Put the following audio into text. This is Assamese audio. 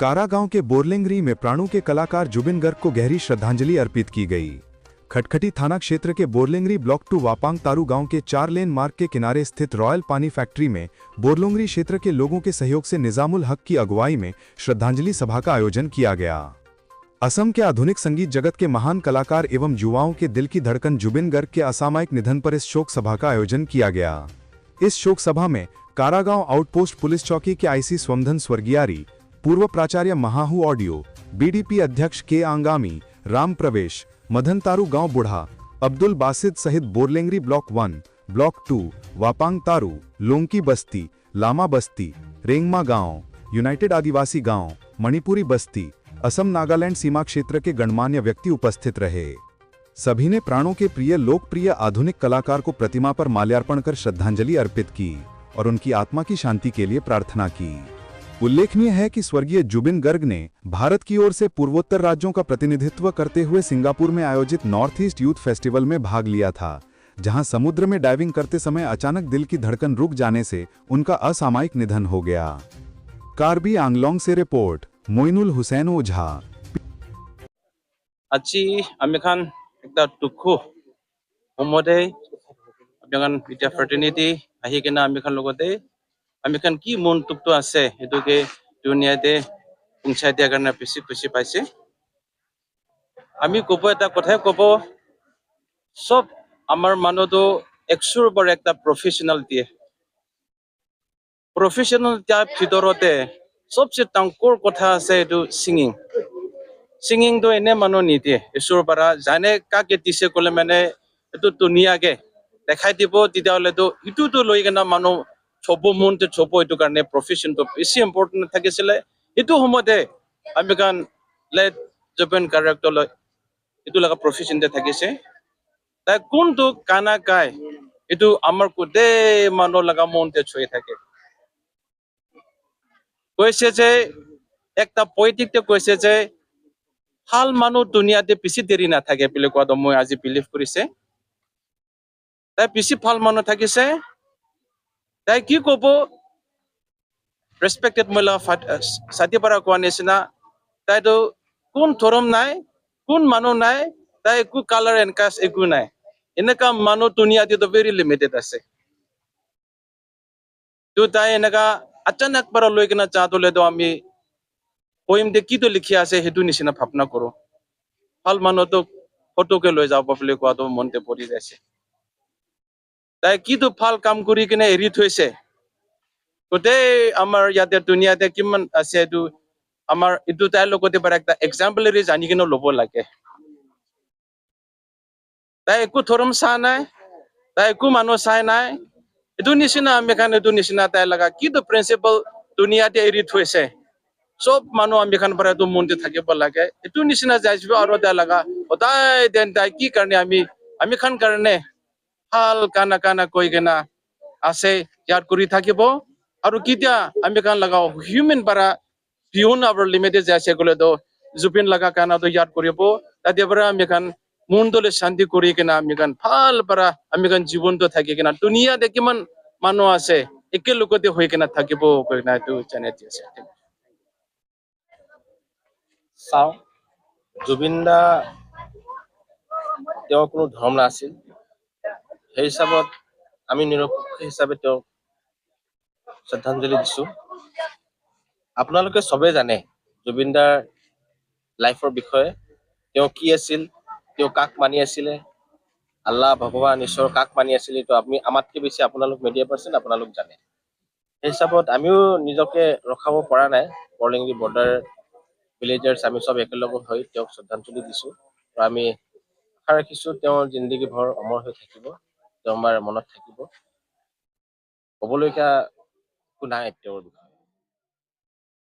कारा गांव के बोरलिंगरी में प्राणों के कलाकार जुबिन गर्ग को गहरी श्रद्धांजलि अर्पित की गई। खटखटी थाना क्षेत्र के बोरलिंगरी ब्लॉक 2 वापांग तारू गांव के 4 लेन मार्ग के किनारे स्थित रॉयल पानी फैक्ट्री में बोरलुंगरी क्षेत्र के लोगों के सहयोग से निजामुल हक की अगुवाई में श्रद्धांजलि सभा का आयोजन किया गया। असम के आधुनिक संगीत जगत के महान कलाकार एवं युवाओं के दिल की धड़कन जुबिन गर्ग के असामयिक निधन पर इस शोक सभा का आयोजन किया गया। इस शोक सभा में कारागांव आउटपोस्ट पुलिस चौकी के आईसी स्वमधन स्वर्गियारी, पूर्व प्राचार्य महाहू ऑडियो, बीडीपी अध्यक्ष के आंगामी, राम प्रवेश, मदन तारू गांव बुढ़ा, अब्दुल बासिद सहित बोरलिंगरी ब्लॉक 1, ब्लॉक 2, वापांग तारू, लोंकी बस्ती, लामा बस्ती, रेंगमा गांव, यूनाइटेड आदिवासी गांव, मणिपुरी बस्ती, असम नागालैंड सीमा क्षेत्र के गणमान्य व्यक्ति उपस्थित रहे। सभी ने प्राणों के प्रिय लोकप्रिय आधुनिक कलाकार को प्रतिमा पर माल्यार्पण कर श्रद्धांजलि अर्पित की और उनकी आत्मा की शांति के लिए प्रार्थना की। उल्लेखनीय है कि स्वर्गीय जुबिन गर्ग ने भारत की ओर से पूर्वोत्तर राज्यों का प्रतिनिधित्व करते हुए सिंगापुर में आयोजित नॉर्थ ईस्ट यूथ फेस्टिवल में भाग लिया था, जहां समुद्र में डाइविंग करते समय अचानक दिल की धड़कन रुक जाने से उनका असामयिक निधन हो गया। कार्बी आंगलोंग से रिपोर्ट, मोइनुल हुसैन ओझा। আজি আমি খান একটা দুখু সময়তে আপনার বিদ্যা ফ্রেটার্নিটি আহি কিনা আমি খান লগতে আমি খান কি মন্তব্য আছে এটুকে দুনিয়াতে পঞ্চায়ত দিয়াৰ কাৰণে বেছি খুশি পাইছে। আমি কব এটা কথাই কব, সব আমাৰ মানুহটো একশোৰ পৰা একটা প্ৰফেশনাল দিয়ে। প্ৰফেশনাল তাৰ ভিতৰতে সবচেয়ে ডাঙৰ কথা আছে এইটো সিঙ্গিং। সিঙ্গিং তো এনে মানুহ নিদিয়ে, ঈশ্বৰৰ পৰা জানে কাকে দিছে ক'লে মানে এইটো ধুনীয়াকে দেখাই দিব, তেতিয়াহ'লেতো ইটোতো লৈ কিনে মানুহ চব মনটো চব এইটো কাৰণে প্ৰফেশ্যনটো বেছি ইম্পৰ্টেণ্ট থাকিছিলে। এইটো সময়তে আমি কাৰণ লেট জুবিন গাৰ্গলৈ এইটো লগা প্ৰফেশ্যনতে থাকিছে। তাই কোনটো গানা গায় এইটো আমাৰ গোটেই মানুহ লগা মনতে চুই থাকে। কৈছে যে একটা পয়েটিকতে কৈছে যে ভাল মানুহ দুনিয়াতে বেছি দেৰি নাথাকে বুলি কোৱাটো মই আজি বিলিভ কৰিছে। তাই বেছি ভাল মানুহ থাকিছে। তাই কি ক'ব, ৰেচপেক্টেড মহিলা ছাতি পৰা কোৱা নিচিনা তাইতো কোন ধৰ্ম নাই, কোন মানুহ নাই, তাই একো কালাৰ এণ্ড কাষ্ট একো নাই। এনেকা মানুহ দুনিয়াতে ভেৰি লিমিটেড আছে। তো তাই এনেকা আচানক পৰা লৈ কিনে যাওঁতেতো আমি পইমতে কিটো লিখি আছে সেইটো নিচিনা ভাৱনা কৰো। ভাল মানুহটোক ফটোকে লৈ যাব বুলি কোৱাটো মনতে পৰি যাইছে। তাই কিটো ভাল কাম কৰি কিনে এৰি থৈছে, গোটেই আমাৰ ইয়াতে দুনিয়াতে কিমান আছে এইটো আমাৰ এইটো তাইৰ লগতে bara একটা এক্সাম্পলাৰি জানি কিনে ল'ব লাগে। তাই একো ধৰ্ম চাহ নাই, তাই একো মানুহ চাই নাই। এইটো নিচিনা আমি খান এইটো নিচিনা তাই লগা কিটো প্ৰিন্সিপাল দুনিয়াতে এৰি থৈছে, সব মানুহ আমি খান পৰা এইটো মনতে থাকিব লাগে। এইটো নিচিনা যাইছিব আৰু তাই লগা সদায় দেন তাই কি কাৰণে আমি খান কাৰণে ভাল কানা কানা কৈ কিনা আছে ইয়াত কৰি থাকিব। আৰু কেতিয়া আমি খান লগাও হিউমেন পৰা বিয়ন আৱাৰ লিমিটেড যাইছে গ'লেতো জুবিন লগা কানাটো ইয়াত কৰিব। তাতে পৰা আমি খান মনটোলে শান্তি কৰি কিনা আমি খান ভাল পৰা আমি খান জীৱনটো থাকি কিনা দুনিয়াতে কিমান মানুহ আছে একেলগতে হৈ কিনা থাকিব কৈ কিনা এইটো জানাই দিছে। চাও জুবিন দা তেওঁৰ কোনো ধৰ্ম নাছিল, সেই হিচাপত আমি নিৰপেক্ষ হিচাপে তেওঁক শ্ৰদ্ধাঞ্জলি দিছো। আপোনালোকে চবেই জানে জুবিন দাৰ লাইফৰ বিষয়ে, তেওঁ কি আছিল, তেওঁ কাক মানি আছিলে, আল্লাহ ভগৱান ঈশ্বৰ কাক মানি আছিল, এইটো আমি আমাতকৈ বেছি আপোনালোক মিডিয়া পাৰ্চন আপোনালোক জানে। সেই হিচাপত আমিও নিজকে ৰখাব পৰা নাই। বৰলিংগি বৰ্ডাৰ ভিলেজাৰ্ছ আমি চব একেলগে হৈ তেওঁক শ্ৰদ্ধাঞ্জলি দিছো। আৰু আমি আশা ৰাখিছো তেওঁৰ জিন্দগী ভৰ অমৰ হৈ থাকিব, তেওঁ আমাৰ মনত থাকিব। ক'বলগীয়া একো নাই তেওঁৰ বিষয়ে।